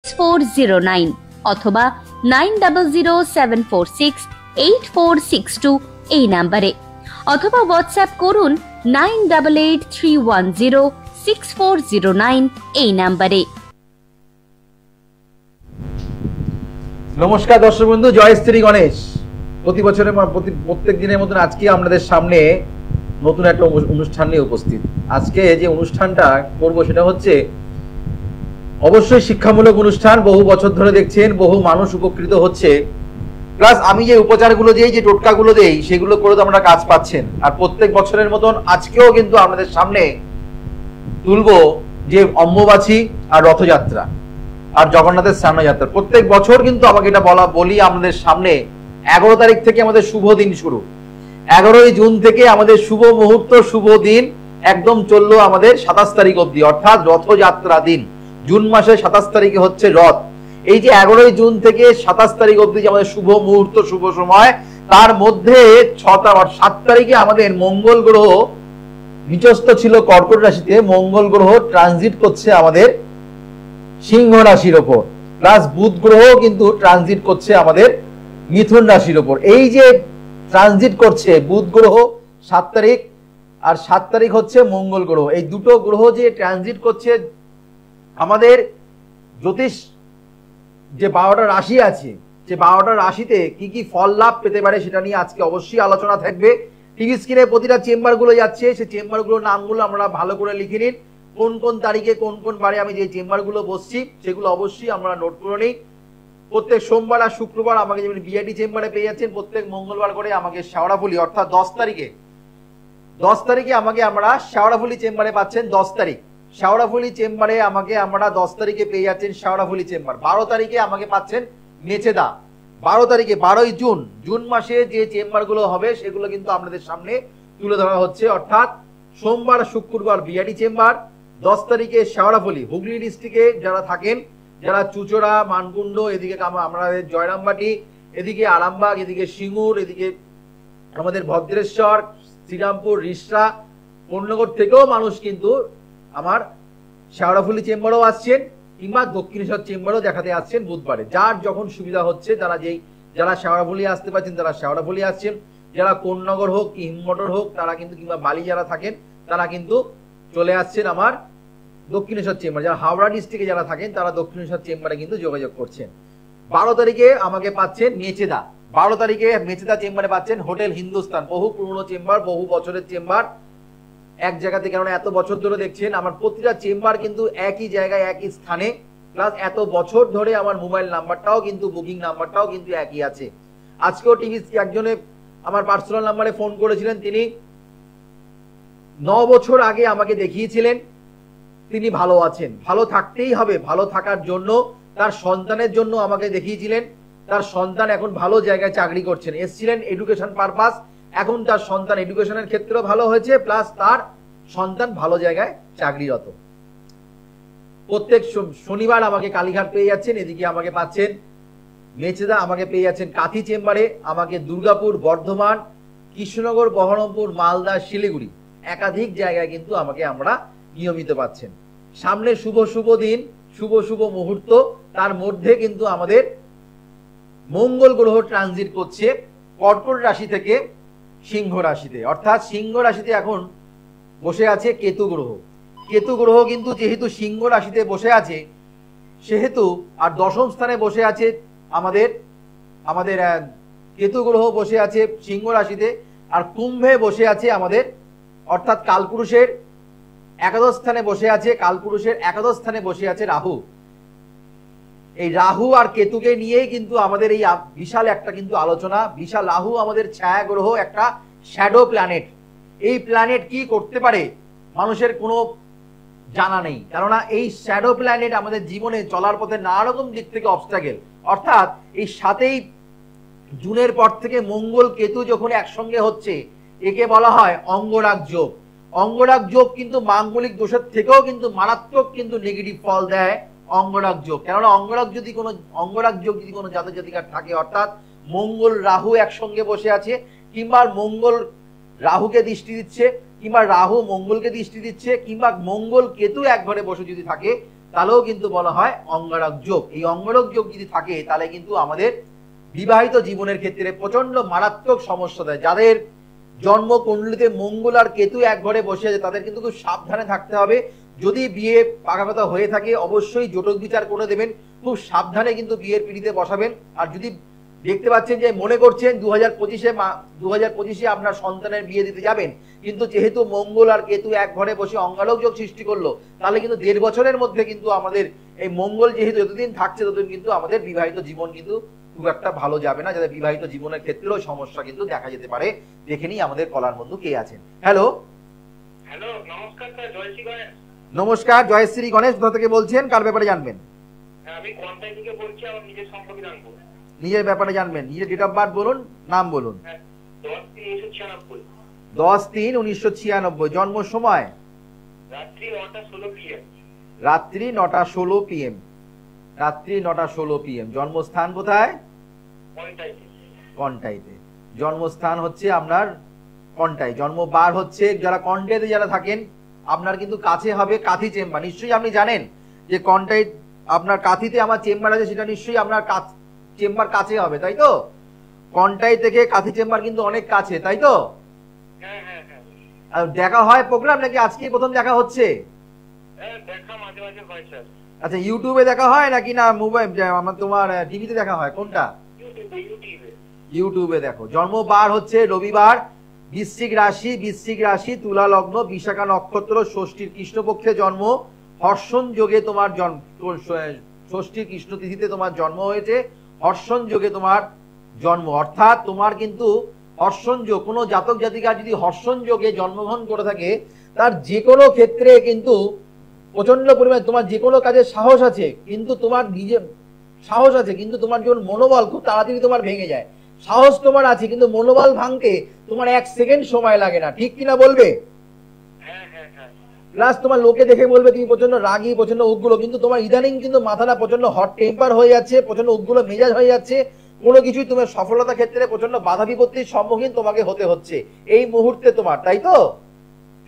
6409 অথবা 9007468462 এই নাম্বারে, অথবা হোয়াটসঅ্যাপ করুন 9883106409 এই নাম্বারে। নমস্কার দর্শক বন্ধু, জয় শ্রী গণেশ। প্রতি বছরের প্রত্যেক দিনের মতন আজকে আপনাদের সামনে নতুন একটা অনুষ্ঠান নিয়ে উপস্থিত। আজকে যে অনুষ্ঠানটা করব সেটা হচ্ছে অবশ্যই শিক্ষামূলক অনুষ্ঠান। বহু বছর ধরে দেখছেন বহু মানুষ উপকৃত হচ্ছে, প্লাস আমি যে উপচারগুলো দিই, যে টোটকাগুলো দেই, সেগুলো করে তো আমরা কাজ পাচ্ছেন। আর প্রত্যেক বছরের মতন আজকেও কিন্তু আপনাদের সামনে তুলবো যে অম্বুবাচী আর রথযাত্রা আর জগন্নাথের স্নানযাত্রা। প্রত্যেক বছর কিন্তু আমাকে এটা বলি আমাদের সামনে 11 তারিখ থেকে আমাদের শুভ দিন শুরু। 11ই জুন থেকে আমাদের শুভ মুহূর্ত, শুভ দিন একদম চললো আমাদের 27 তারিখ অব্দি, অর্থাৎ রথযাত্রা দিন। জুন মাসের 27 তারিখে হচ্ছে রথ। এই যে 11ই জুন থেকে 27 তারিখ অব্দি যে আমাদের শুভ মুহূর্ত, শুভ সময়, তার মধ্যে 7 তারিখে আমাদের মঙ্গল গ্রহ নিচস্থ ছিল কর্কট রাশিতে। মঙ্গল গ্রহ ট্রানজিট করছে আমাদের সিংহ রাশির ওপর, প্লাস বুধ গ্রহ কিন্তু ট্রানজিট করছে আমাদের মিথুন রাশির ওপর। এই যে ট্রানজিট করছে বুধ গ্রহ 7 তারিখ আর 7 তারিখ হচ্ছে মঙ্গল গ্রহ, এই দুটো গ্রহ যে ট্রানজিট করছে, আমাদের জ্যোতিষ যে 12টা রাশি আছে, যে 12টা রাশিতে কি কি ফল লাভ পেতে পারে সেটা নিয়ে আজকে অবশ্যই আলোচনা থাকবে। টিভি স্ক্রিনে প্রতিটা চেম্বার গুলো যাচ্ছে, সেই চেম্বার গুলোর নামগুলো আমরা ভালো করে লিখে নিন। কোন কোন তারিখে কোন কোন বারে আমি যে চেম্বার গুলো বসছি সেগুলো অবশ্যই আমরা নোট করে নিই। প্রত্যেক সোমবার আর শুক্রবার আমাকে যেমন বিআইডি চেম্বারে পেয়ে যাচ্ছেন, প্রত্যেক মঙ্গলবার করে আমাকে শেওড়াফুলি অর্থাৎ 10 তারিখে আমাকে আমরা শেওড়াফুলি চেম্বারে পাচ্ছেন। 10 তারিখ শেওড়াফুলি চেম্বারে আমাকে আমরা 10 তারিখে পেয়ে যাচ্ছেন শেওড়াফুলি চেম্বার। 12 তারিখে আমাকে পাচ্ছেন মেচেদা। 12 তারিখে 12ই জুন মাসে যে চেম্বার গুলো হবে সেগুলো কিন্তু আপনাদের সামনে তুলে ধরা হচ্ছে, অর্থাৎ সোমবার শুক্রবার বিআইডি চেম্বার, 10 তারিখে শেওড়াফুলি। হুগলি ডিস্ট্রিক্টে যারা থাকেন, যারা চুচড়া, মানকুণ্ড, এদিকে আমাদের জয়রামবাটি, এদিকে আরামবাগ, এদিকে সিঙ্গুর, এদিকে আমাদের ভদ্রেশ্বর, শ্রীরামপুর, রিষড়া, পূর্ণনগর থেকেও মানুষ কিন্তু আমার শেওড়াফুলি চেম্বারও আসছেন, কিংবা দক্ষিণেশ্বর চেম্বারও দেখাতে আসছেন বুধবারে। যার যখন সুবিধা হচ্ছে, যারা শেওড়াফুলি আসতে পারছেন তারা শেওড়াফুলি আসছেন, যারা কোন্নগর হোক কি হিমমটর হোক তারা কিন্তু, কিংবা বালি যারা থাকেন তারা কিন্তু চলে আসছেন আমার দক্ষিণেশ্বর চেম্বার। যারা হাওড়া ডিস্ট্রিক্টে যারা থাকেন তারা দক্ষিণেশ্বর চেম্বারে কিন্তু যোগাযোগ করছেন। 12 তারিখে আমাকে পাচ্ছেন মেচেদা। 12 তারিখে মেচেদা চেম্বারে পাচ্ছেন হোটেল হিন্দুস্তান, বহু পুরনো চেম্বার, বহু বছরের চেম্বার এক জায়গাতে। কেননা এত বছর ধরে দেখছেন আমার প্রতিটা চেম্বার কিন্তু একই জায়গায় একই স্থানে, প্লাস এত বছর ধরে আমার মোবাইল নাম্বারটাও কিন্তু, বুকিং নাম্বারটাও কিন্তু একই আছে। আজকেও টিভি একজনে আমার পার্সোনাল নাম্বারে ফোন করেছিলেন, তিনি 9 বছর আগে আমাকে দেখিয়েছিলেন, তিনি ভালো আছেন। ভালো থাকতেই হবে, ভালো থাকার জন্য তার সন্তানের জন্য আমাকে দেখিয়েছিলেন। তার সন্তান এখন ভালো জায়গায় চাকরি করছেন, এসেছিলেন এডুকেশন পারপাস, এখন তার সন্তান এডুকেশনের ক্ষেত্রেও ভালো হয়েছে, প্লাস তার সন্তান ভালো জায়গায় চাকরিরত। প্রত্যেক শনিবার আমাকে কালীঘাট পেয়ে যাচ্ছেন, এদিকে আমাকে পাচ্ছেন মেচেদা, আমাকে পেয়ে যাচ্ছেন কাঁথি চেম্বারে, আমাকে দুর্গাপুর, বর্ধমান, কৃষ্ণনগর, বহরমপুর, মালদা, শিলিগুড়ি একাধিক জায়গায় কিন্তু আমাকে আমরা নিয়মিত পাচ্ছেন। সামনে শুভ দিন, শুভ মুহূর্ত, তার মধ্যে কিন্তু আমাদের মঙ্গল গ্রহ ট্রানজিট করছে কর্কট রাশি থেকে সিংহ রাশিতে, অর্থাৎ সিংহ রাশিতে এখন বসে আছে কেতু গ্রহ। কেতু গ্রহ কিন্তু যেহেতু সিংহ রাশিতে বসে আছে সেহেতু, আর দশম স্থানে বসে আছে আমাদের কেতু গ্রহ বসে আছে সিংহ রাশিতে, আর কুম্ভে বসে আছে আমাদের, অর্থাৎ কালপুরুষের একাদশ স্থানে বসে আছে, কালপুরুষের একাদশ স্থানে বসে আছে রাহু। এই রাহু আর কেতুকে নিয়েই কিন্তু আমাদের এই বিশাল একটা কিন্তু আলোচনা। বিশাল রাহু আমাদের ছায়া গ্রহ, একটা শ্যাডো প্ল্যানেট। এই প্ল্যানেট কি করতে পারে মানুষের কোনো জানা নেই, কেননা এই শ্যাডো প্ল্যানেট আমাদের জীবনে চলার পথে নানা রকম দিক থেকে অবস্ট্রাগল। অর্থাৎ এই 7ই জুনের পর থেকে মঙ্গল কেতু যখন একসঙ্গে হচ্ছে, একে বলা হয় অঙ্গরাগ যোগ। অঙ্গরাগ যোগ কিন্তু মাঙ্গলিক দোষের থেকেও কিন্তু মারাত্মক কিন্তু নেগেটিভ ফল দেয় অঙ্গরাগ যোগ। কেননা অঙ্গরাগ যোগ যদি কোনো জাতক জাতিকার থাকে, অর্থাৎ মঙ্গল রাহু একসঙ্গে বসে আছে, কিংবা মঙ্গল রাহুকে দৃষ্টি দিচ্ছে, কিংবা রাহু মঙ্গলকে দৃষ্টি দিচ্ছে, কিংবা মঙ্গল কেতু এক ঘরে বসে যদি থাকে, তাহলেও কিন্তু বলা হয় অঙ্গারক যোগ। এই অঙ্গারক যোগ যদি থাকে তাহলে কিন্তু আমাদের বিবাহিত জীবনের ক্ষেত্রে প্রচন্ড মারাত্মক সমস্যা দেয়। যাদের জন্ম কুণ্ডলিতে মঙ্গল আর কেতু এক ঘরে বসে আছে তাদের কিন্তু খুব সাবধানে থাকতে হবে। যদি বিয়ে পাকাপাতা হয়ে থাকে অবশ্যই জটক বিচার করে দেবেন, খুব সাবধানে কিন্তু বিয়ের পিঁড়িতে বসাবেন। আর যদি দেখতে পাচ্ছেন যে মনে করছেন 2025-এ আপনার সন্তানের বিয়ে দিতে যাবেন, কিন্তু যেহেতু মঙ্গল আর কেতু এক ঘরে বসে অঙ্গারক যোগ সৃষ্টি করলো, তাহলে কিন্তু 1.5 বছরের মধ্যে কিন্তু আমাদের এই মঙ্গল যেহেতু যতদিন থাকছে ততদিন কিন্তু আমাদের বিবাহিত জীবন কিন্তু খুব একটা ভালো যাবে না, যাদের বিবাহিত জীবনের ক্ষেত্রেও সমস্যা কিন্তু দেখা যেতে পারে। দেখে নিই আমাদের কলার বন্ধু কে আছেন। হ্যালো হ্যালো, নমস্কার স্যার, জয়শ্রী গণেশ। নমস্কার, জয়শ্রী গণেশ। কোথা থেকে বলছেন, কার ব্যাপারে জানবেন? হ্যাঁ, আমি কোনটাই থেকে বলছি, আমার নিজের সম্পর্কে জানবো। নিজের ব্যাপারে জানবেন, নিজের ডেট অফ বার্থ বলুন, নাম বলুন। হ্যাঁ, 10/3/1996, 10/3/1996। জন্ম সময়? রাত্রি 9:16 PM। রাত্রি 9:16 PM। রাত্রি 9:16 PM। জন্মস্থান কোথায়? কন্টাইতে। কন্টাইতে। জন্মস্থান হচ্ছে আপনার কন্টাই। জন্মবার হচ্ছে, যারা কন্টাইতে যারা থাকেন আপনার কিন্তু কাছে হবে কাথি চেম্বার। নিশ্চয়ই আপনি জানেন যে কন্টাই আপনার কাথিতে আমার চেম্বার আছে, সেটা নিশ্চয়ই আপনার চেম্বার কাছে হবে, তাই তো? কন্টাই থেকে কাথি চেম্বার কিন্তু অনেক কাছে, তাই তো? হ্যাঁ হ্যাঁ হ্যাঁ। আর দেখা হয় প্রোগ্রাম নাকি আজকেই প্রথম দেখা হচ্ছে? হ্যাঁ, দেখা মাঝে মাঝে হয় স্যার। আচ্ছা, ইউটিউবে দেখা হয় নাকি না মোবাইল তোমার টিভিতে দেখা হয়, কোনটা? ইউটিউবে। ইউটিউবে দেখো। জন্মবার হচ্ছে রবিবার, বৃশ্চিক রাশি, তুলা লগ্ন, বিশাখা নক্ষত্র, ষষ্ঠীর কৃষ্ণপক্ষে জন্ম, হর্ষণ যোগে তোমার জন্ম, ষষ্ঠীর কৃষ্ণ তিথিতে তোমার জন্ম হয়েছে, হর্ষণ যোগে তোমার জন্ম। অর্থাৎ তোমার কিন্তু হর্ষণ যোগ, কোনো জাতক জাতিকা যদি হর্ষণ যোগে জন্মগ্রহণ করে থাকে তার যে কোনো ক্ষেত্রে কিন্তু প্রচন্ড পরিমাণে তোমার যে কোনো কাজে সাহস আছে, কিন্তু তোমার নিজে সাহস আছে কিন্তু তোমার যেমন মনোবল খুব তাড়াতাড়ি তোমার ভেঙে যায়। সাহস তোমার আছে কিন্তু মনোবল ভাঙতে তোমার 1 সেকেন্ড সময় লাগে না, ঠিক কিনা বলবে? হ্যাঁ হ্যাঁ হ্যাঁ। প্লাস তোমার লোকে দেখে বলবে তুমি প্রচন্ড রাগী, প্রচন্ড উগ্র, কিন্তু তোমার ইদানিং কিন্তু মাথাটা প্রচন্ড হট টেম্পার হয়ে যাচ্ছে, প্রচন্ড উগ্র মেজাজ হয়ে যাচ্ছে। কোনো কিছুই তোমার সফলতা ক্ষেত্রে প্রচন্ড বাধা বিপত্তির সম্মুখীন তোমাকে হতে হচ্ছে এই মুহূর্তে তোমার, তাই তো?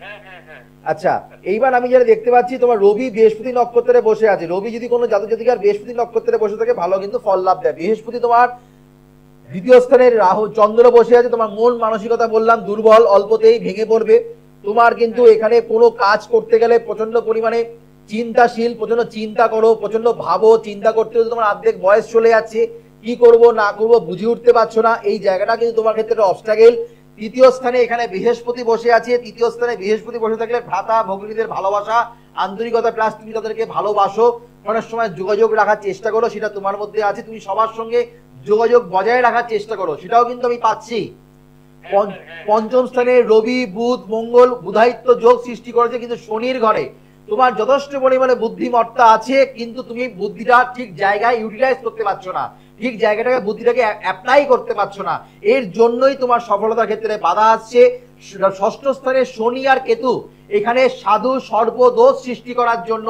হ্যাঁ হ্যাঁ হ্যাঁ। আচ্ছা, এইবার আমি যেটা দেখতে পাচ্ছি তোমার রবি বৃহস্পতি নক্ষত্রে বসে আছে। রবি যদি কোনো জাতক জাতিকার বৃহস্পতি নক্ষত্রে বসে থাকে ভালো কিন্তু ফল লাভ দেয়। বৃহস্পতি তোমার দ্বিতীয় স্থানের রাহু চন্দ্র বসে আছে। তোমার মন মানসিকতা বললাম দুর্বল, অল্পতেই ভেঙে পড়বে। তোমার কিন্তু এখানে কোনো কাজ করতে গেলে প্রচন্ড পরিমাণে চিন্তাশীল, প্রচন্ড চিন্তা করো, প্রচন্ড ভাবো। চিন্তা করতে হতে তোমার অর্ধেক বয়স চলে যাচ্ছে, কি করব না করব বুঝে উঠতে পারছো না। এই জায়গাটা কিন্তু তোমার ক্ষেত্রে একটা অবস্ট্রাগল। তৃতীয় স্থানে এখানে বৃহস্পতি বসে আছে। তৃতীয় স্থানে বৃহস্পতি বসে থাকলে ভ্রাতা ভগ্নীদের ভালোবাসা, আন্তরিকতা, প্লাস তুমি তাদেরকে ভালোবাসো, অনেক সময় যোগাযোগ রাখার চেষ্টা করো, সেটা তোমার mধ্যে আছে। তুমি সবার সঙ্গে যোগাযোগ বজায় রাখার চেষ্টা করো, সেটাও কিন্তু আমি পাচ্ছি। পঞ্চম স্থানে রবি বুধ মঙ্গল বুধায়িত্ব যোগ সৃষ্টি করেছে, কিন্তু শনির ঘরে তোমার যথেষ্ট পরিমাণে বুদ্ধিমত্তা আছে, কিন্তু তুমি বুদ্ধিটা ঠিক জায়গায় ইউটিলাইজ করতে পারছো না, ঠিক জায়গাটাকে বুদ্ধিটাকে অ্যাপ্লাই করতে পারছো না। এর জন্যই তোমার সফলতার ক্ষেত্রে বাধা আসছে। ষষ্ঠ স্থানে শনি আর কেতু এখানে সাধু সর্প দোষ সৃষ্টি করার জন্য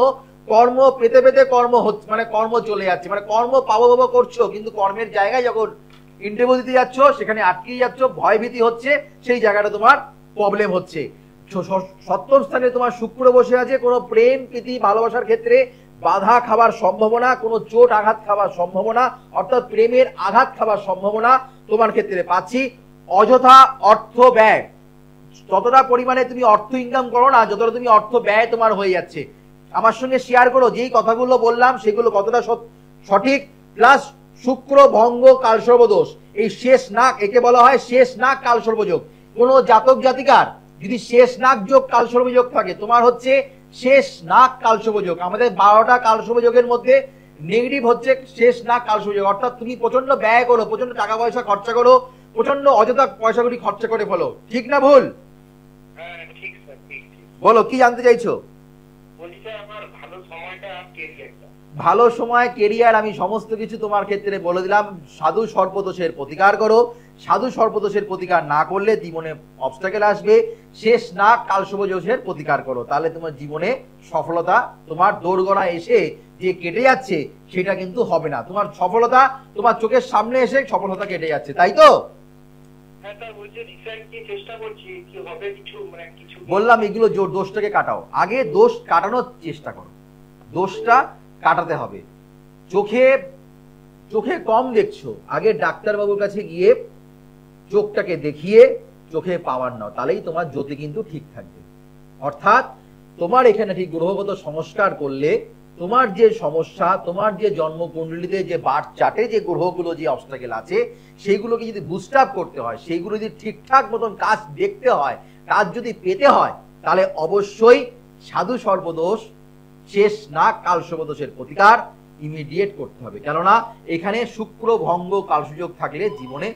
কর্ম পেতে পেতে কর্ম হচ্ছে, মানে কর্ম চলে যাচ্ছে, মানে কর্ম পাবো পাবো করছো, কিন্তু কর্মের জায়গায় যখন ইন্টারভিউ দিতে যাচ্ছ সেখানে আটকে যাচ্ছ, ভয়ভীতি হচ্ছে, সেই জায়গাটা তোমার প্রবলেম হচ্ছে। সপ্তম স্থানে তোমার শুক্র বসে আছে। কোনো প্রেম প্রীতি ভালোবাসার ক্ষেত্রে বাধা খাবার সম্ভাবনা, কোনো চোট আঘাত খাবার সম্ভাবনা, অর্থাৎ প্রেমের আঘাত খাবার সম্ভাবনা তোমার ক্ষেত্রে পাচ্ছি। অযথা অর্থ ব্যয়, যতটা পরিমাণে তুমি অর্থ ইনকাম করো না, যতটা তুমি অর্থ ব্যয় তোমার হয়ে যাচ্ছে। আমার সঙ্গে শেয়ার করো যেই কথাগুলো বললাম সেগুলো কতটা সঠিক। প্লাস শুক্র ভঙ্গ কালসর্বদোষ, এই শেষ নাক, একে বলা হয় শেষ নাক কালসর্বযোগ। কোন জাতক জাতিকার যদি শেষ নাক যোগ কালসর্বযোগ থাকে, তোমার হচ্ছে শেষ নাক কালসর্বযোগ। আমাদের 12টা কালসর্বযোগের মধ্যে নেগেটিভ হচ্ছে শেষ নাক কালসর্বযোগ। অর্থাৎ তুমি প্রচন্ড ব্যয় করো, প্রচন্ড টাকা পয়সা খরচা করো, প্রচন্ড অযথা পয়সা করি খরচা করে ফেলো, ঠিক না ভুল? হ্যাঁ ঠিক স্যার, ঠিক ঠিক। বলো কি জানতে চাইছো? বলছি স্যার, আমার ভালো সময়টা কেরিয়ারটা। ভালো সময় কেরিয়ার আমি সমস্ত কিছু তোমার ক্ষেত্রে বলে দিলাম। সাধু সর্পদোষের প্রতিকার করো, সাধু সর্পদোষের প্রতিকার না করলে জীবনে অবস্ট্রাগল আসবে। শেষ না কালসর্বদোষের প্রতিকার করো, তাহলে তোমার জীবনে সফলতা তোমার দোরগোড়া এসে যে কেটে যাচ্ছে সেটা কিন্তু হবে না। তোমার সফলতা তোমার চোখের সামনে এসে সফলতা কেটে যাচ্ছে, তাই তো? হ্যাঁ স্যার, বলছি রিসেন্টলি চেষ্টা করছি কি হবে কিছু, মানে কিছু বললাম এগুলো দোষটাকে কাটাও, আগে দোষ কাটানোর চেষ্টা করো। দোষটা কাটাতে হবে। চোখে চোখে কম দেখছো, আগে ডাক্তারবাবুর কাছে গিয়ে চোখটাকে দেখিয়ে চোখে পাওয়ার নাও, তাহলেই তোমার জ্যোতি কিন্তু ঠিক থাকবে। অর্থাৎ তোমার এখানে ঠিক গ্রহগত সংস্কার করলে তোমার যে সমস্যা, তোমার যে জন্মকুণ্ডলিতে যে বার্থ চার্টে যে গ্রহগুলো যে অবস্টাকেল আছে সেইগুলোকে যদি বুস্ট আপ করতে হয়, সেইগুলো যদি ঠিকঠাক মতন কাজ দেখতে হয়, কাজ যদি পেতে হয়, তাহলে অবশ্যই সাধু সর্বদোষ শেষ না কালসর্বদোষের প্রতিকার ইমিডিয়েট করতে হবে। কেননা এখানে শুক্র ভঙ্গ কালসুযোগ থাকলে জীবনে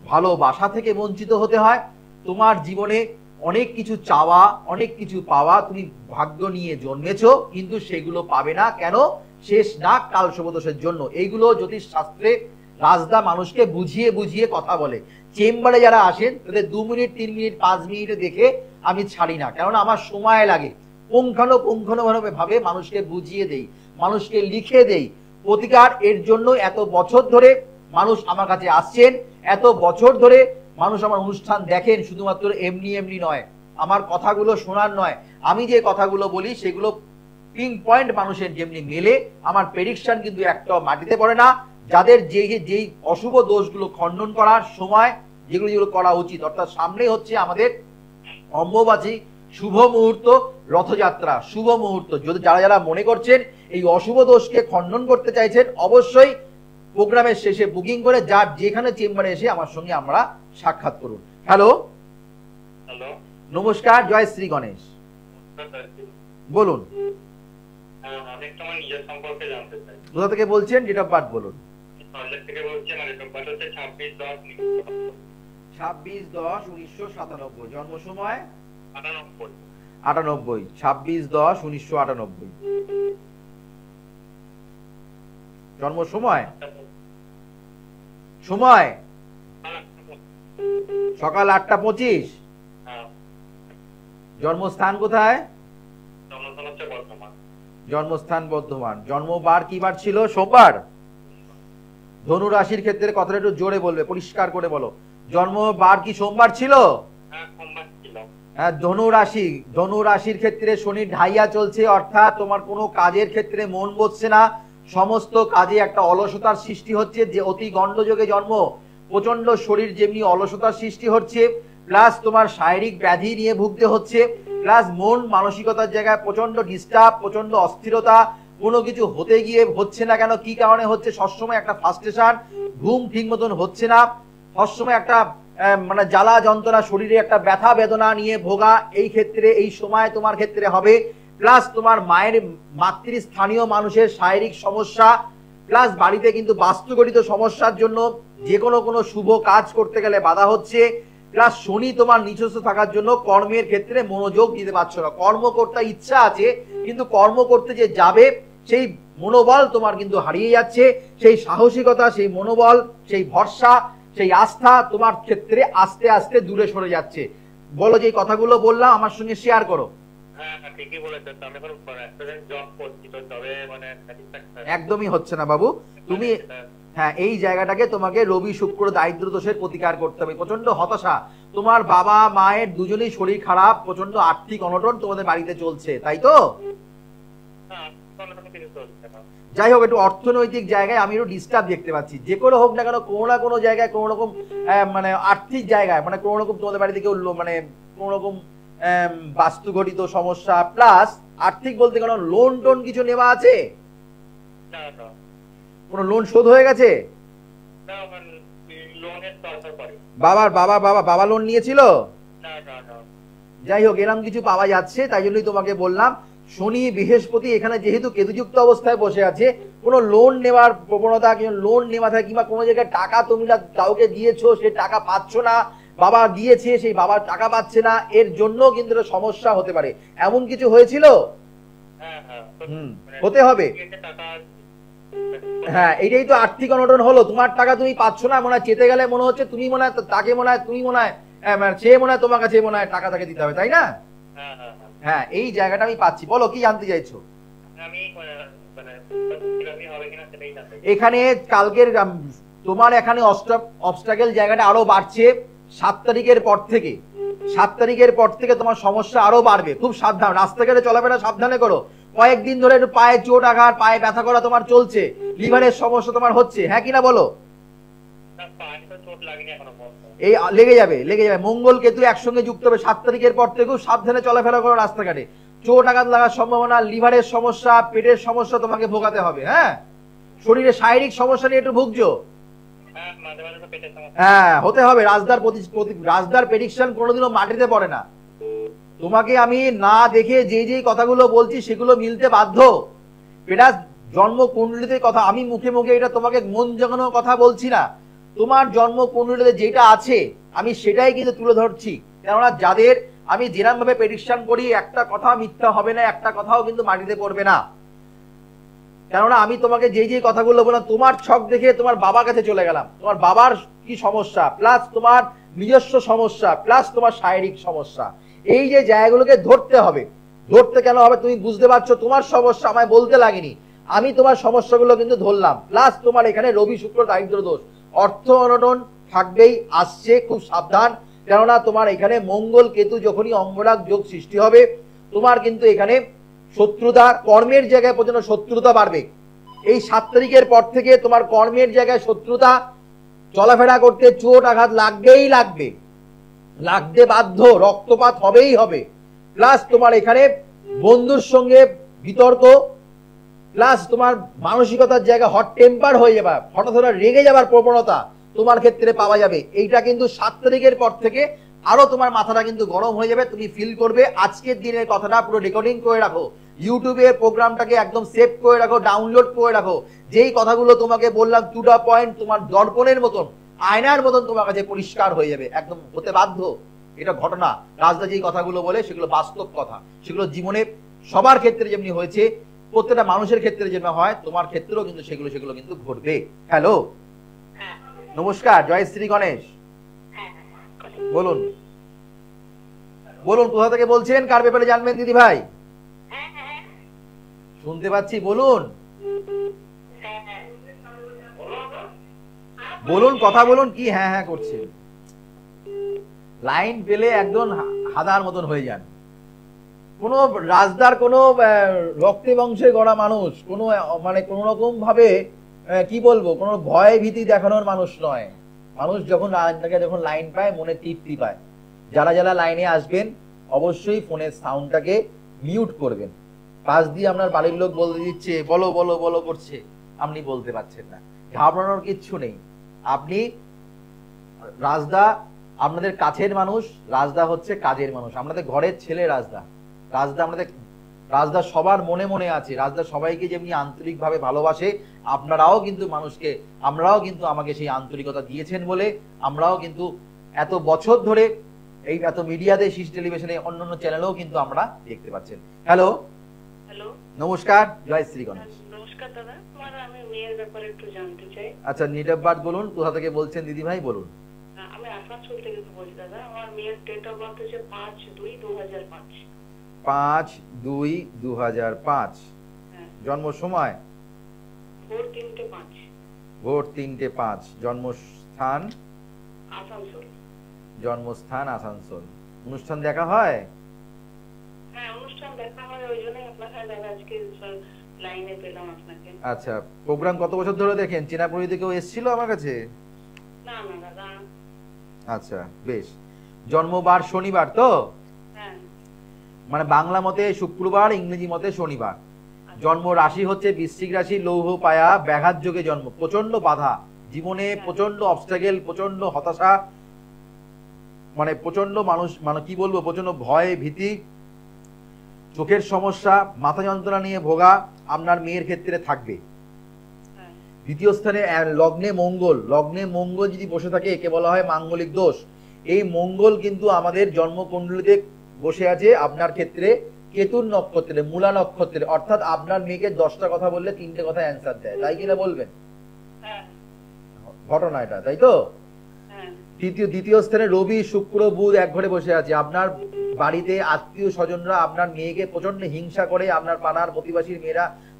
ভালোবাসা থেকে বঞ্চিত হতে হয়। তোমার জীবনে অনেক কিছু চাওয়া, অনেক কিছু পাওয়া, তুমি ভাগ্য নিয়ে জন্মেছো, কিন্তু সেগুলো পাবে না। কেন? শেষ নাগ কালসর্বদোষের জন্য। এইগুলো জ্যোতিষ শাস্ত্রে রাজদা মানুষকে বুঝিয়ে বুঝিয়ে কথা বলে। চেম্বারে যারা আসেন তাদের 2 মিনিট 3 মিনিট 5 মিনিটে দেখে আমি ছাড়ি না, কেননা আমার সময় লাগে। পুঙ্খানুপুঙ্খানুভাবে ভাবে মানুষকে বুঝিয়ে দেই, মানুষকে লিখে দেই প্রতিকার। এর জন্য এত বছর ধরে মানুষ আমার কাছে আসছেন, এত বছর ধরে মানুষ আমার অনুষ্ঠান দেখেন, শুধুমাত্র এমনি এমনি নয়, আমার কথাগুলো শোনার নয়, আমি যে কথাগুলো বলি সেগুলো পিন পয়েন্ট মানুষের যেমনি মেলে, আমার প্রেডিকশন কিন্তু একটাও মাটিতে পড়ে না। যাদের যেই অশুভ দোষগুলো খণ্ডন করার সময় যেগুলো করা উচিত, অর্থাৎ সামনে হচ্ছে আমাদের অম্বুবাচী শুভ মুহূর্ত, রথযাত্রা শুভ মুহূর্ত। যদি যারা মনে করছেন এই অশুভ দোষকে খণ্ডন করতে চাইছেন, অবশ্যই প্রোগ্রামের শেষে বুকিং করে যার যেখানে চেম্বারে এসে আমার সঙ্গে আমরা সাক্ষাৎ করুন। হ্যালো, হ্যালো, নমস্কার, জয় শ্রী গণেশ। বলুন, আমি একটু আমার নিজের সম্পর্কে জানতে চাই। কোথা থেকে বলছেন? ডেট অফ বার্থ বলুন। কলেজ থেকে বলছি, আমার ডেট অফ বার্থ হচ্ছে 26/10/1997। 26/10/1997। জন্ম সময় 98। 26/10/1998। জন্ম সময় সকাল 8:25। জন্মস্থান কোথায়? জন্মস্থান বর্ধমান। জন্মবার কি বার ছিল? সোমবার। ধনু রাশির ক্ষেত্রে কথাটা একটু জোরে বলবে, পরিষ্কার করে বলো। জন্মবার কি সোমবার ছিল? হ্যাঁ, ধনু রাশির ক্ষেত্রে শনি ঢাইয়া চলছে, অর্থাৎ তোমার কোনো কাজের ক্ষেত্রে মন বসছে না, সমস্ত কাজে একটা অলসতার সৃষ্টি হচ্ছে। যে অতি গণ্ডযোগে জন্ম, প্রচন্ড শরীর যেমনি অলসতার সৃষ্টি হচ্ছে, প্লাস তোমার শারীরিক ব্যাধি নিয়ে ভুগতে হচ্ছে, প্লাস মন মানসিকতার জায়গায় প্রচন্ড ডিস্টার্ব, প্রচন্ড অস্থিরতা, কোনো কিছু হতে গিয়ে হচ্ছে না। কেন? কি কারণে হচ্ছে? সবসময় একটা ফ্রাস্ট্রেশন, ঘুম ঠিক মতন হচ্ছে না, সবসময় একটা মানে জ্বালা যন্ত্রণা, শরীরে একটা ব্যথা বেদনা নিয়ে ভোগা। এই ক্ষেত্রে এই সময় তোমার ক্ষেত্রে হবে। প্লাস তোমার মায়ের মাতৃস্থানীয় মানুষের শারীরিক সমস্যা, প্লাস বাড়িতে কিন্তু বাস্তুগঠিত সমস্যার জন্য যে কোনো শুভ কাজ করতে গেলে বাধা হচ্ছে। প্লাস শনি তোমার নিচস্থ থাকার জন্য কর্মের ক্ষেত্রে মনোযোগ দিতে পারছো না। কর্ম করতে ইচ্ছা আছে, কিন্তু কর্ম করতে যে যাবে সেই মনোবল তোমার কিন্তু হারিয়ে যাচ্ছে। সেই সাহসিকতা, সেই মনোবল, সেই ভরসা, সেই আস্থা তোমার ক্ষেত্রে আস্তে আস্তে দূরে সরে যাচ্ছে। বলো, যে কথাগুলো বললাম আমার সঙ্গে শেয়ার করো। একদমই হচ্ছে না বাবু। তুমি হ্যাঁ, এই জায়গাটাকে তোমাকে রবি শুক্র দারিদ্র দোষের প্রতিকার করতে হবে। প্রচন্ড হতাশা, তোমার বাবা মায়ের দুজনেই শরীর খারাপ, প্রচন্ড আর্থিক অনটন তোমাদের বাড়িতে চলছে, তাই তো? যাই হোক, একটু অর্থনৈতিক জায়গায় আমি একটু ডিস্টার্ব দেখতে পাচ্ছি। যে কোনো হোক না কেন, কোনো না কোনো জায়গায় কোনো রকম মানে আর্থিক জায়গায় মানে কোনো রকম তোমাদের বাড়িতে কেউ মানে কোনো রকম বাস্তুঘটিত সমস্যা, প্লাস আর্থিক বলতে কোনো লোন টোন কিছু নেওয়া আছে? কোন লোন শোধ হয়ে গেছে? বাবা লোন নিয়েছিল? যাই হোক, এরকম কিছু পাওয়া যাচ্ছে, তাই জন্যই তোমাকে বললাম। শনি বৃহস্পতি এখানে যেহেতু কেতুযুক্ত অবস্থায় বসে আছে, কোনো লোন নেওয়ার প্রবণতা, লোন নেওয়া থাকে, কিংবা কোনো জায়গায় টাকা তুমি কাউকে দিয়েছো, সে টাকা পাচ্ছ না, বাবা দিয়েছে সেই বাবার টাকা পাচ্ছে না, এর জন্য কিন্তু সমস্যা হতে পারে। এমন কিছু হয়েছিল? হতে হবে। হ্যাঁ, এটাই তো আর্থিক অনটন হলো। তোমার টাকা তুমি পাচ্ছ না, মনে হয় চেতে গেলে মনে হচ্ছে তুমি মনে হয় তাকে, মনে হয় তুমি মনে হয় সে মনে হয় তোমার কাছে মনে হয় টাকা তাকে দিতে হবে, তাই না? হ্যাঁ, এই জায়গাটা আমি পাচ্ছি। বলো, কি জানতে চাইছো? এখানে কালকের তোমার এখানে অবস্টাকেল জায়গাটা আরো বাড়ছে 7 তারিখের পর থেকে। 7 তারিখের পর থেকে তোমার সমস্যা আরো বাড়বে। খুব সাবধান, রাস্তাঘাটে চলাফেরা সাবধানে করো। কয়েকদিন ধরে একটু পায়ে চোট আঘাত, পায়ে ব্যথা করা তোমার চলছে, লিভারের সমস্যা তোমার হচ্ছে, হ্যাঁ কিনা বলো? না, পায়ে তো চোট লাগেনি এখনো পর্যন্ত। এই লেগে যাবে, লেগে যাবে। মঙ্গল কেতু একসঙ্গে যুক্ত হবে 7 তারিখের পর থেকে। খুব সাবধানে চলাফেরা করো রাস্তাঘাটে। চোট আঘাত লাগার সম্ভাবনা, লিভারের সমস্যা, পেটের সমস্যা তোমাকে ভোগাতে হবে। হ্যাঁ, শরীরে শারীরিক সমস্যা নিয়ে একটু ভুগছো। হ্যাঁ, মাঝে মাঝে তো পেটের সমস্যা। হ্যাঁ, হতে হবে। রাজদার প্রেডিকশন কোনোদিনও মাটিতে পড়ে না। তোমাকে আমি না দেখে যে কথাগুলো বলছি সেগুলো মিলতে বাধ্য। এটা জন্ম কুণ্ডলিতে কথা, আমি মুখে মুখে এটা তোমাকে মন জাগানোর কথা বলছি না। তোমার জন্ম কুণ্ডলিতে যেটা আছে আমি সেটাই কিন্তু তুলে ধরছি। কেননা যাদের আমি যেরকম ভাবে প্রেডিকশন করি, একটা কথা মিথ্যা হবে না, একটা কথাও কিন্তু মাটিতে পড়বে না। কেননা আমি তোমাকে যে কথাগুলো বললাম, তোমার ছক দেখে তোমার বাবার কাছে চলে গেলাম। তোমার বাবার কি সমস্যা, প্লাস তোমার নিজস্ব সমস্যা, প্লাস তোমার শারীরিক সমস্যা, এই যে জায়গাগুলোকে ধরতে হবে। ধরতে কেন হবে তুমি বুঝতে পারছো। তোমার সমস্যা আমায় বলতে লাগেনি, আমি তোমার সমস্যাগুলো কিন্তু ধরলাম। প্লাস তোমার এখানে রবি শুক্র দারিদ্র দোষ, অর্থ অনটন থাকবেই, আসছে, খুব সাবধান। কেননা তোমার এখানে মঙ্গল কেতু যখনই অঙ্গরাগ যোগ সৃষ্টি হবে, তোমার কিন্তু এখানে শত্রুতা, কর্মের জায়গায় পর্যন্ত শত্রুতা বাড়বে। এই 7 তারিখের পর থেকে তোমার কর্মের জায়গায় শত্রুতা, চলাফেরা করতে চোট আঘাত লাগবেই লাগবে, লাগতে বাধ্য, রক্তপাত হবেই হবে। প্লাস তোমার এখানে বন্ধুর সঙ্গে বিতর্ক, প্লাস তোমার মানসিকতার জায়গা হট টেম্পার হয়ে যাবে, হঠাৎ হঠাৎ রেগে যাবার প্রবণতা তোমার ক্ষেত্রে পাওয়া যাবে। এইটা কিন্তু 7 তারিখের পর থেকে আরো তোমার মাথাটা কিন্তু গরম হয়ে যাবে, তুমি ফিল করবে। আজকের দিনের কথাটা পুরো রেকর্ডিং করে রাখো, ইউটিউবে প্রোগ্রামটাকে একদম সেভ করে রাখো, ডাউনলোড করে রাখো। যেই কথাগুলো তোমাকে বললাম টু দা পয়েন্ট, তোমার দর্পণের মতন, আয়নার মতন তোমার কাছে পরিষ্কার হয়ে যাবে, একদম হতে বাধ্য। এটা ঘটনা। রাজদা যেই কথাগুলো বলে সেগুলো বাস্তব কথা, সেগুলো জীবনে সবার ক্ষেত্রে যেমনি হয়েছে, প্রত্যেকটা মানুষের ক্ষেত্রে যেমন হয়, তোমার ক্ষেত্রেও কিন্তু সেগুলো কিন্তু ঘটবে। হ্যালো, নমস্কার, জয় শ্রী গণেশ। বলুন বলুন, কোথা থেকে বলছেন, কার ব্যাপারে জানবেন দিদি ভাই? শুনতে পাচ্ছি, বলুন বলুন, কথা বলুন। কি হ্যাঁ হ্যাঁ করছে? লাইন পেলে একদম হাদার মতন হয়ে যান। কোন রাজদার কোন রক্তে বংশে গড়া মানুষ, কোন মানে কোন রকম ভাবে কি বলবো, কোন ভয় ভীতি দেখানোর মানুষ নয়। মানুষ যখন লাইন পায় মনে তৃপ্তি পায়। যারা যারা লাইনে আসবেন অবশ্যই ফোনের সাউন্ডটাকে মিউট করবেন। পাশ দিয়ে আপনার বাড়ির লোক বলতে দিচ্ছে বলো বলো বলো করছে, আপনি বলতে পারছেন না। ঘাবড়ানোর কিচ্ছু নেই। আপনি রাজদা আপনাদের কাছের মানুষ, রাজদা হচ্ছে কাজের মানুষ, আপনাদের ঘরের ছেলে রাজদা। রাজদা সবার মনে মনে আছে। রাজদা সবাইকে যেমনি আন্তরিক ভাবে ভালোবাসে, আপনারাও কিন্তু মানুষকে, আমরাও কিন্তু আমাকে সেই আন্তরিকতা দিয়েছেন বলে আমরাও কিন্তু এত বছর ধরে এই এত মিডিয়াতে, শীষ টেলিভিশনে, অন্যান্য চ্যানেলেও কিন্তু আমরা দেখতে পাচ্ছেন। হ্যালো, হ্যালো, নমস্কার, জয় শ্রী গণেশ। নমস্কার দাদা, তোমার আমি মেয়ের ব্যাপারে একটু জানতে চাই। আচ্ছা, ডেট অফ বার্থ বলুন, কোথা থেকে বলছেন দিদি ভাই, বলুন। আমি আসানসোল থেকে বলছি দাদা। আমার মেয়ের ডেট অফ বার্থ হচ্ছে 5/2/2005। 5/2/2005। জন্ম সময় ভোর 3টে 5। ভোর 3টে 5। জন্মস্থান আসানসোল। জন্মস্থান আসানসোল। অনুষ্ঠান দেখা হয়? হ্যাঁ, অনুষ্ঠান দেখা হয়, ওই জন্যই আপনার কাছে দাদা আজকে লাইনে পেলাম আপনাকে। আচ্ছা, প্রোগ্রাম কত বছর ধরে দেখেন? চেনা পরিচিত কেউ এসেছিল আমার কাছে? না না দাদা। আচ্ছা, বেশ। জন্মবার শনিবার তো? হ্যাঁ। মানে বাংলা মতে শুক্রবার, ইংরেজি মতে শনিবার। জন্ম রাশি হচ্ছে বৃশ্চিক রাশি, লৌহ পায়া, ব্যাঘাত যোগে জন্ম। প্রচন্ড বাধা জীবনে, প্রচন্ড অবস্ট্রাগল, প্রচন্ড হতাশা, মানে প্রচন্ড মানুষ, মানে কি বলবো, প্রচন্ড ভয় ভীতি, চোখের সমস্যা, মাথা যন্ত্রণা নিয়ে ভোগা আপনার মেয়ের ক্ষেত্রে থাকবে। দ্বিতীয় স্থানে লগ্নে মঙ্গল। লগ্নে মঙ্গল যদি বসে থাকে একে বলা হয় মাঙ্গলিক দোষ। এই মঙ্গল কিন্তু আমাদের জন্মকুণ্ডলিতে বসে আছে আপনার ক্ষেত্রে কেতুর নক্ষত্রে, মূলা নক্ষত্রে। অর্থাৎ আপনার মেয়েকে 10টা কথা বললে 3টে কথা অ্যান্সার দেয়, তাই কিনা বলবেন? ঘটনা এটা, তাই তো? দ্বিতীয় স্থানে রবি শুক্র বুধ এক ঘরে বসে আছে। আপনার বাড়িতে আত্মীয় স্বজনরা আপনার মেয়েকে প্রচন্ড হিংসা করে। আপনার পাড়ার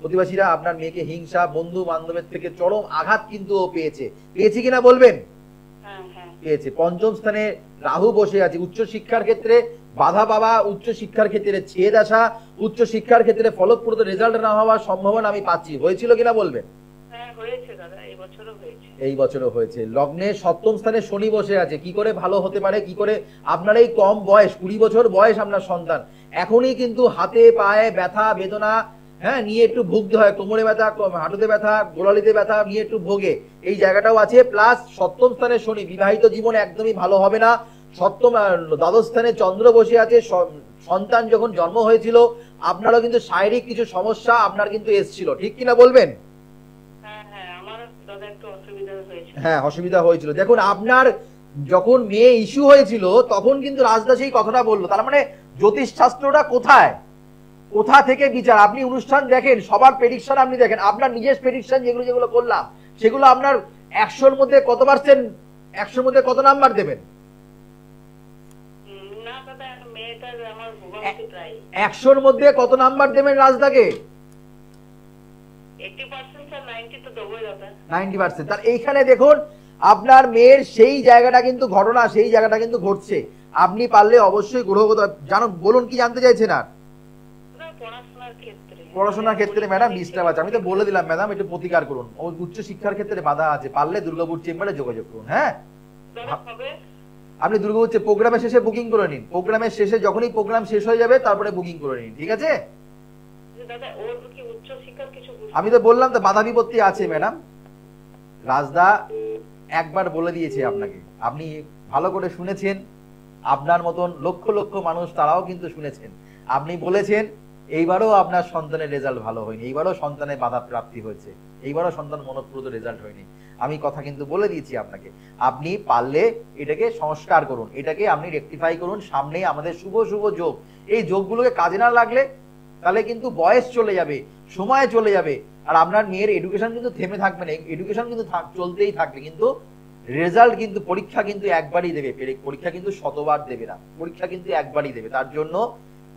প্রতিবাসীরা আপনার মেয়েকে হিংসা, বন্ধু বান্ধবের থেকে চরম আঘাত কিন্তু ও পেয়েছে কিনা বলবেন? পেয়েছে। পঞ্চম স্থানে রাহু বসে আছে। উচ্চ শিক্ষার ক্ষেত্রে বাধা পাওয়া, উচ্চ শিক্ষার ক্ষেত্রে ছেদ আসা, উচ্চ শিক্ষার ক্ষেত্রে ফলপ্রদ রেজাল্ট না হওয়ার সম্ভাবনা আমি পাচ্ছি। হয়েছিল কিনা বলবেন? হ্যাঁ হয়েছে দাদা, এই বছরও হয়েছে। এই বছরও হয়েছে। লগ্নে সপ্তম স্থানে শনি বসে আছে, কি করে ভালো হতে পারে? কি করে? আপনার এই কম বয়স, 20 বছর বয়স আপনার সন্তান, এখনই কিন্তু হাতে পায়ে ব্যথা বেদনা হ্যাঁ নিয়ে একটু ভুগতে হয়, কোমরে ব্যথা, হাঁটুতে ব্যথা, গোড়ালিতে ব্যথা নিয়ে একটু ভোগে, এই জায়গাটাও আছে। প্লাস সপ্তম স্থানে শনি, বিবাহিত জীবন একদমই ভালো হবে না। সপ্তম দ্বাদশ স্থানে চন্দ্র বসে আছে। সন্তান যখন জন্ম হয়েছিল আপনারও কিন্তু শারীরিক কিছু সমস্যা আপনার কিন্তু এসেছিল, ঠিক কিনা বলবেন? হ্যাঁ হ্যাঁ, আমার দাদা একটু অসুবিধা হয়েছে। হ্যাঁ অসুবিধা হয়েছিল। দেখুন আপনার যখন মেয়ে ইস্যু হয়েছিল তখন কিন্তু রাজদা সেই কথাটা বললো। তার মানে জ্যোতিষ শাস্ত্রটা কোথায়, কোথা থেকে বিচার? আপনি অনুষ্ঠান দেখেন, সবার প্রেডিকশন আপনি দেখেন, আপনার নিজের প্রেডিকশন যেগুলো যেগুলো করলাম সেগুলো আপনার 100-র মধ্যে কত পার্সেন্ট, 100-র মধ্যে কত নাম্বার দেবেন? না দাদা, মেয়েটার আমার ভোগান্তি প্রায় 100-র মধ্যে কত নাম্বার দেবেন রাজদাকে? 80% আর 90 তো দেবই দাদা। 90%। তার এইখানে দেখুন আপনার মেয়ের সেই জায়গাটা কিন্তু ঘটনা, সেই জায়গাটা কিন্তু ঘটছে। আপনি পারলে অবশ্যই গ্রহগত জানো, বলুন কি জানতে চাইছেন? আর পড়াশোনার ক্ষেত্রে ম্যাডাম ডিস্টার্ব আছে, আমি তো বলে দিলাম ম্যাডাম, একটু প্রতিকার করুন। উচ্চ শিক্ষার ক্ষেত্রে বাধা আছে, পারলে দুর্গাপুর চেম্বারে যোগাযোগ করুন। হ্যাঁ আপনি দুর্গাপুর প্রোগ্রামের শেষে বুকিং করে নিন, প্রোগ্রামের শেষে যখনই প্রোগ্রাম শেষ হয়ে যাবে তারপরে বুকিং করে নিন, ঠিক আছে? আমি তো বললাম তো বাধা বিপত্তি আছে ম্যাডাম। রাজদা একবার বলে দিয়েছে আপনাকে, আপনি ভালো করে শুনেছেন, আপনার মতন লক্ষ লক্ষ মানুষ তারাও কিন্তু শুনেছেন। আপনি বলেছেন এইবারও আপনার সন্তানের রেজাল্ট ভালো হয়নি, এইবারও সন্তানের বাধা প্রাপ্তি হয়েছে, এইবারও সন্তান মনোপ্রদ রেজাল্ট হয়নি। আমি কথা কিন্তু বলে দিয়েছি আপনাকে। আপনি পারলে এটাকে সংস্কার করুন, এটাকে আপনি রেকটিফাই করুন। সামনে আমাদের শুভ শুভ যোগ, এই যোগগুলোকে কাজে না লাগলে তাহলে কিন্তু বয়স চলে যাবে, সময় চলে যাবে, আর আপনার মেয়ের এডুকেশন কিন্তু থেমে থাকবে না, এডুকেশন কিন্তু চলতেই থাকবে। কিন্তু রেজাল্ট কিন্তু পরীক্ষা কিন্তু একবারই দেবে, পরীক্ষা কিন্তু শতবার দেবে না, পরীক্ষা কিন্তু একবারই দেবে। তার জন্য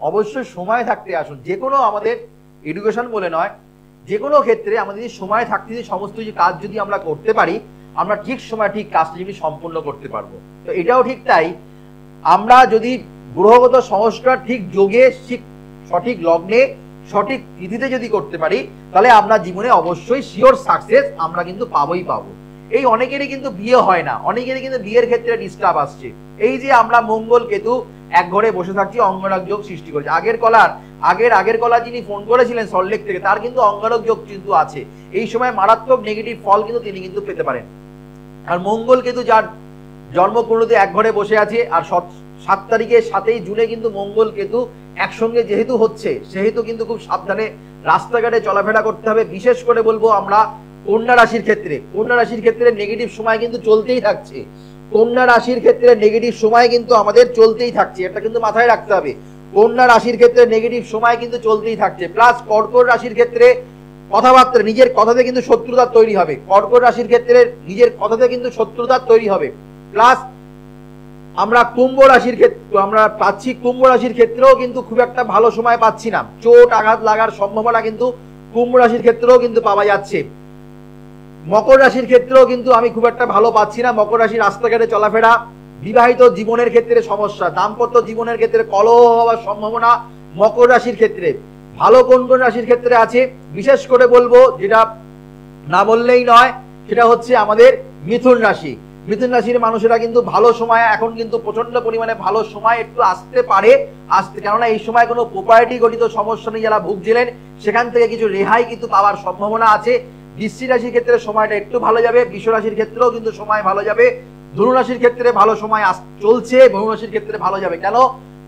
অবশ্যই সময় থাকতে আসুন। যে কোনো আমাদের এডুকেশন বলে নয়, যে কোনো ক্ষেত্রে আমাদের যদি সময় থাকতে সমস্ত যে কাজ যদি আমরা করতে পারি, আমরা ঠিক সময় ঠিক কাজটা যদি সম্পূর্ণ করতে পারবো। তো এটাও ঠিক তাই, আমরা যদি গ্রহগত সংস্কার ঠিক যোগে সঠিক লগ্নে সঠিক তিথিতে যদি করতে পারি, তাহলে আমরা জীবনে অবশ্যই শিওর সাকসেস আমরা কিন্তু পাবোই পাবো। এই অনেকেরই কিন্তু বিয়ে হয় না, অনেকেরই কিন্তু বিয়ের ক্ষেত্রে ডিস্টার্ব আসছে। এই যে আমরা মঙ্গল কেতু এক ঘরে বসে থাকছি, অঙ্গরাগ যোগ সৃষ্টি করেছে। আগের কলার যিনি ফোন করেছিলেন সল্টলেক থেকে, তার কিন্তু অঙ্গরাগ যোগ কিন্তু আছে। এই সময় মারাত্মক নেগেটিভ ফল কিন্তু তিনি কিন্তু পেতে পারেন। আর মঙ্গল কেতু যার জন্মকুণ্ডলিতে এক ঘরে বসে আছে, আর 7 তারিখে 7ই জুনে কিন্তু মঙ্গল কেতু একসঙ্গে যেহেতু হচ্ছে, সেহেতু কিন্তু খুব সাবধানে রাস্তাঘাটে চলাফেরা করতে হবে। বিশেষ করে বলবো আমরা কন্যা রাশির ক্ষেত্রে নেগেটিভ সময় কিন্তু চলতেই থাকছে। কন্যা রাশির ক্ষেত্রে নেগেটিভ সময় কিন্তু আমাদের চলতেই থাকছে, এটা কিন্তু মাথায় রাখতে হবে। কন্যা রাশির ক্ষেত্রে নেগেটিভ সময় কিন্তু চলতেই থাকছে। প্লাস কর্কট রাশির ক্ষেত্রে কথাবার্তা, নিজের কথাতে কিন্তু শত্রুতা তৈরি হবে। কর্কট রাশির ক্ষেত্রে নিজের কথাতে কিন্তু শত্রুতা তৈরি হবে। প্লাস আমরা কুম্ভ রাশির ক্ষেত্রে আমরা পাচ্ছি, কুম্ভ রাশির ক্ষেত্রেও কিন্তু খুব একটা ভালো সময় পাচ্ছি না। চোট আঘাত লাগার সম্ভাবনা কিন্তু কুম্ভ রাশির ক্ষেত্রেও কিন্তু পাওয়া যাচ্ছে। মকর রাশির ক্ষেত্রেও কিন্তু আমি খুব একটা ভালো পাচ্ছি না। মকর রাশির রাস্তাঘাটে চলাফেরা, বিবাহিত জীবনের ক্ষেত্রে সমস্যা, দাম্পত্য জীবনের ক্ষেত্রে কলহ হওয়ার সম্ভাবনা মকর রাশির ক্ষেত্রে। ভালো কোন কোন রাশির ক্ষেত্রে আছে বিশেষ করে বলবো, যেটা না বললেই নয়, সেটা হচ্ছে আমাদের মিথুন রাশি। মিথুন রাশির মানুষেরা কিন্তু ভালো সময়, এখন কিন্তু প্রচন্ড পরিমাণে ভালো সময় একটু আসতে পারে, কেননা এই সময় কোনো প্রপার্টি গঠিত সমস্যা নেই, যারা ভুগছিলেন সেখান থেকে কিছু রেহাই কিন্তু পাওয়ার সম্ভাবনা আছে। বৃশ্চিক রাশির ক্ষেত্রে সময়টা একটু ভালো যাবে, বৃষ রাশির ক্ষেত্রেও কিন্তু সময় ভালো যাবে, ধনু রাশির ক্ষেত্রে ভালো সময় চলছে, ধনু রাশির ক্ষেত্রে ভালো যাবে। কেন?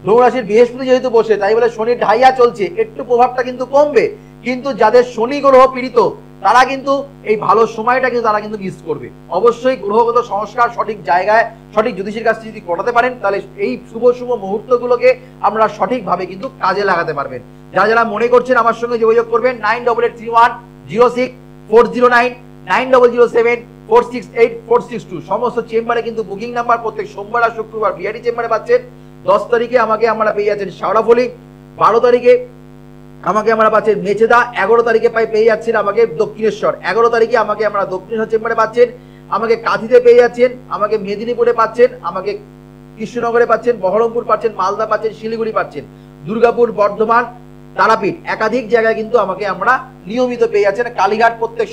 ধনু রাশির বৃহস্পতি যেহেতু বসে, তাই বলে শনির ঢাইয়া চলছে, একটু প্রভাবটা কিন্তু কমবে। কিন্তু যাদের শনি গ্রহ পীড়িত তারা কিন্তু এই ভালো সময়টা কিন্তু তারা কিন্তু মিস করবে। অবশ্যই গ্রহগত সংস্কার সঠিক জায়গায় সঠিক জ্যোতিষীর কাছে যদি করাতে পারেন, তাহলে এই শুভ শুভ মুহূর্তগুলোকে আমরা সঠিকভাবে কিন্তু কাজে লাগাতে পারবেন। যারা মনে করছেন আমার সঙ্গে যোগাযোগ করবেন 9881064009, 9007468462 সমস্ত চেম্বারে কিন্তু বুকিং নাম্বার। প্রত্যেক সোমবার আর শুক্রবার বিআরটি চেম্বারে পাচ্ছেন। 10 তারিখে আমাকে আমরা পেয়ে যাচ্ছেন শাওড়াফলি, 12 তারিখে আমাকে আমরা পাচ্ছেন মেচেদা, 11 তারিখে পেয়ে যাচ্ছেন আমাকে দক্ষিণেশ্বর, 11 তারিখে আমাকে আমরা দক্ষিণেশ্বর চেম্বারে পাচ্ছেন, আমাকে কাঁথিতে পেয়ে যাচ্ছেন, আমাকে মেদিনীপুরে পাচ্ছেন, আমাকে কৃষ্ণনগরে পাচ্ছেন, বহরমপুর পাচ্ছেন, মালদা পাচ্ছেন, শিলিগুড়ি পাচ্ছেন, দুর্গাপুর, বর্ধমান, তারাপীঠ, একাধিক জায়গায় কিন্তু আমাকে আমরা নিয়মিত পেয়ে যাচ্ছেন। কালীঘাট প্রত্যেক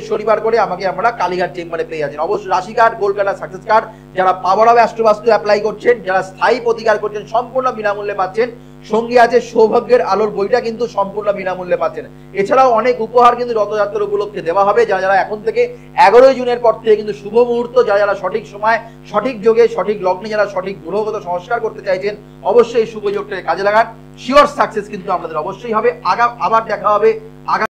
শনিবার করে আমাকে আমরা কালীঘাট চেম্বারে পেয়ে যাচ্ছেন। অবশ্যই রাশি card, gold card, success card, যারা পাওয়ার অফ অ্যাস্ট্রোবাস্তু অ্যাপ্লাই করছেন, যারা স্থায়ী প্রতিকার করছেন, সম্পূর্ণ বিনামূল্যে পাচ্ছেন। সঙ্গে আছে সৌভাগ্যের আলোর বইটা কিন্তু সম্পূর্ণ বিনামূল্যে পাচ্ছেন। এছাড়াও অনেক উপহার কিন্তু রথযাত্রার উপলক্ষে দেওয়া হবে। যারা এখন থেকে 11 জুনের পর থেকে কিন্তু শুভ মুহূর্ত, যারা সঠিক সময়, সঠিক যোগে, সঠিক লগ্নে, যারা সঠিক গ্রহগত সংস্কার করতে চাইছেন, অবশ্যই এই শুভ যোগটাকে কাজে লাগান। শিওর সাকসেস কিন্তু আমাদের অবশ্যই হবে। আবার দেখা হবে